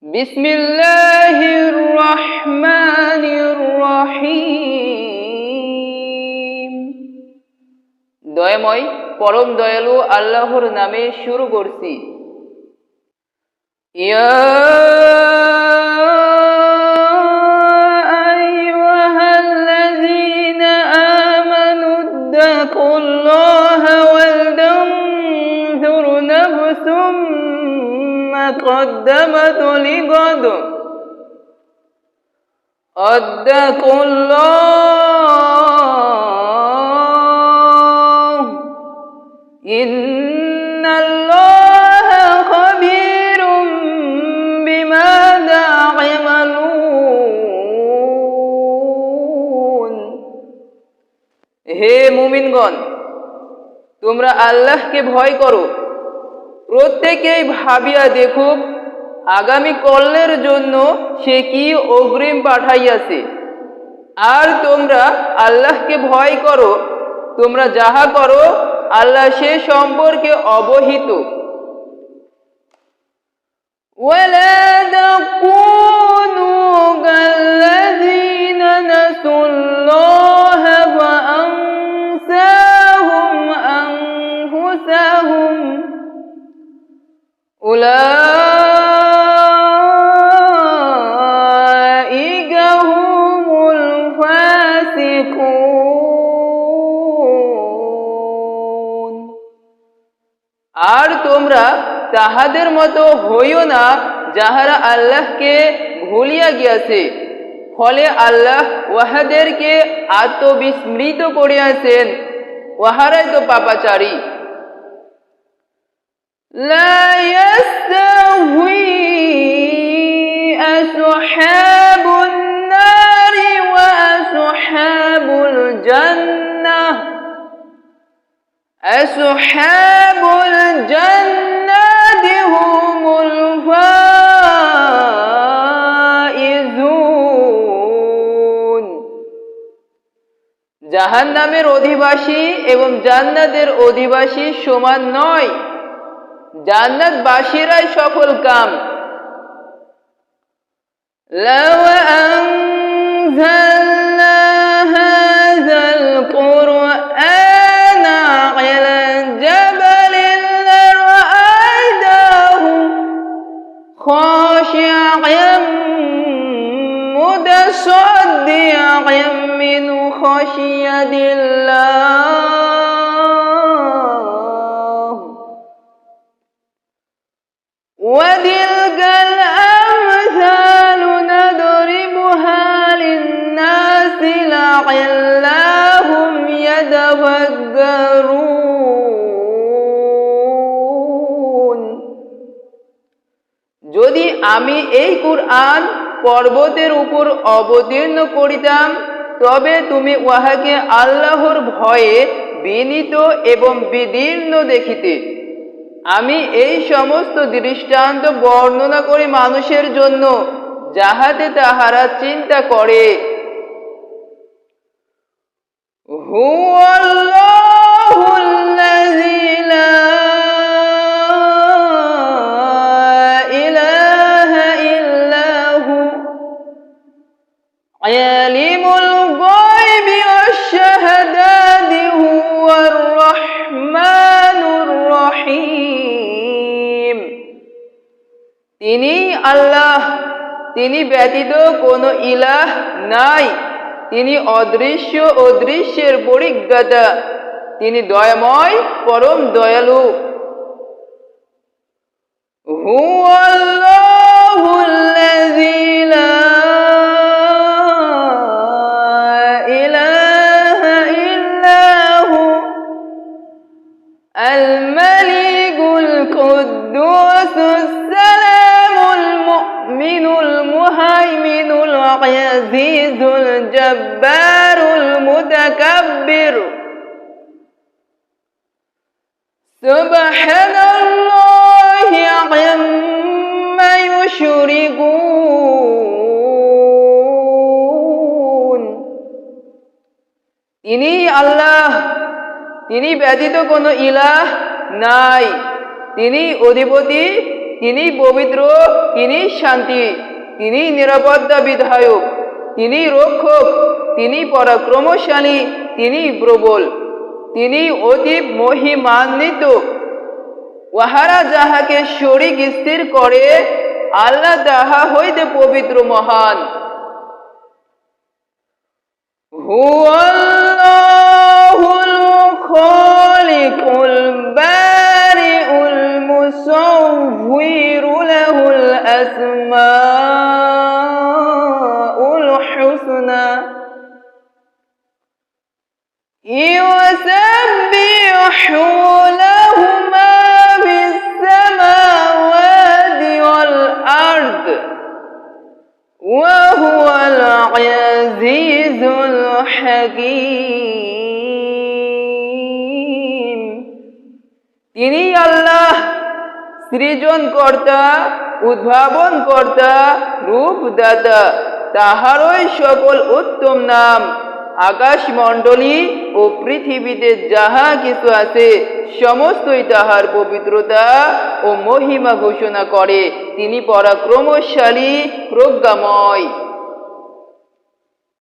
বিসমিল্লাহির রহমানির রহিম। দয়াময় পরম দয়ালু আল্লাহর নামে শুরু করছি। ইয়া আইয়ুহাল্লাযীনা আমানুত্তাকুল্লাহা ওয়ালতানজুর নাফসুম মা কদ্দামাত লিগাদ আত্তাকুল্লাহ ইন্নাল্লাহা খাবীরুম বিমা তা'মালুন। হে মুমিনগণ, তোমরা আল্লাহকে ভয় করো। প্রত্যেকেই ভাবিয়া দেখুক আগামী কল্যের জন্য সে কি অগ্রিম পাঠাইয়াছে। আর তোমরা আল্লাহকে ভয় করো, তোমরা যাহা করো আল্লাহ সে সম্পর্কে অবহিত। ওয়ালা তাকুনু কাল্লাযীনা নাসুল্লাহা ফাআনসাহুম আনফুসাহুম উলাইকা হুমুল ফাসিকুন। আর তোমরা তাহাদের মতো হইও না যাহারা আল্লাহকে ভুলিয়া গিয়াছে, ফলে আল্লাহ উহাদেরকে আত্মবিস্মৃত করিয়াছেন, উহারাই তো পাপাচারী। لا يستوي أصحاب النار وأصحاب الجنة أصحاب الجنة هم الفائزون। জাহান্নামের অধিবাসী এবং জান্নাতের অধিবাসী সমান নয়, জান্নাতবাসীরাই সফল কাম। লাউ আনজালনা হাযাল কুরআনা আলা জাবালিন লারাআইতাহু খাশি'আন মুতাসাদ্দি'আন মিন খাশিয়াতিল্লাহ। وَتِلْكَ الْأَمْثَالُ نَضْرِبُهَا لِلنَّاسِ لَعَلَّهُمْ يَتَفَكَّرُونَ। যদি আমি এই কুরআন পর্বতের উপর অবতীর্ণ করিতাম, তবে তুমি উহাকে আল্লাহর ভয়ে বিনীত এবং বিদীর্ণ দেখিতে। আমি এই সমস্ত দৃষ্টান্ত বর্ণনা করি মানুষের জন্য, যাহাতে তাহারা চিন্তা করে। হুয়াল্লাহুল্লাযী লা ইলাহা ইল্লা হু আলিমুল গায়বি ওয়াশ-শাহাদাতি হুয়ার রাহমানুর রহিম। তিনি আল্লাহ, তিনি ব্যতীত কোনো ইলাহ নাই। তিনি অদৃশ্য ও দৃশ্যের পরিজ্ঞাতা, তিনি দয়াময় পরম দয়ালু। হুয়াল্লাহুল্লাযী লা ইলাহা ইল্লা হু আল মালিকুল কুদ্দুসুস সালামুল মুমিনুল মুহাইমিনুল আজিজুল জব্বারুল মুতাকাব্বির। সুবহানাল্লাহি আম্মা ইউশরিকুন। তিনি আল্লাহ, তিনি ব্যতীত কোনো ইলাহ নাই। তিনি অধিপতি তিনি পবিত্র, তিনি শান্তি, তিনি নিরাপত্তা বিধায়ক, তিনি রক্ষক, তিনি পরাক্রমশালী, তিনি প্রবল, তিনি অতি মহিমান্বিত। উহারা যাহাকে শরীক স্থির করে, আল্লাহ তাহা হইতে পবিত্র মহান। হুয়াল্লাহুল খালিকুল বারিউল মুসাউবিরু লাহুল আসমাউল হুসনা ইউসাব্বিহু লাহু মা ফিস সামাওয়াতি ওয়াল আরদ ওয়া হুয়াল আজিজুল হাকীম। তিনি আল্লাহ, সৃজনকর্তা, উদ্ভাবনকর্তা, রূপদাতা। তাহারই সকল উত্তম নাম। আকাশমণ্ডলী ও পৃথিবীতে যাহা কিছু আছে, সমস্তই তাহার পবিত্রতা ও মহিমা ঘোষণা করে। তিনি পরাক্রমশালী, প্রজ্ঞাময়।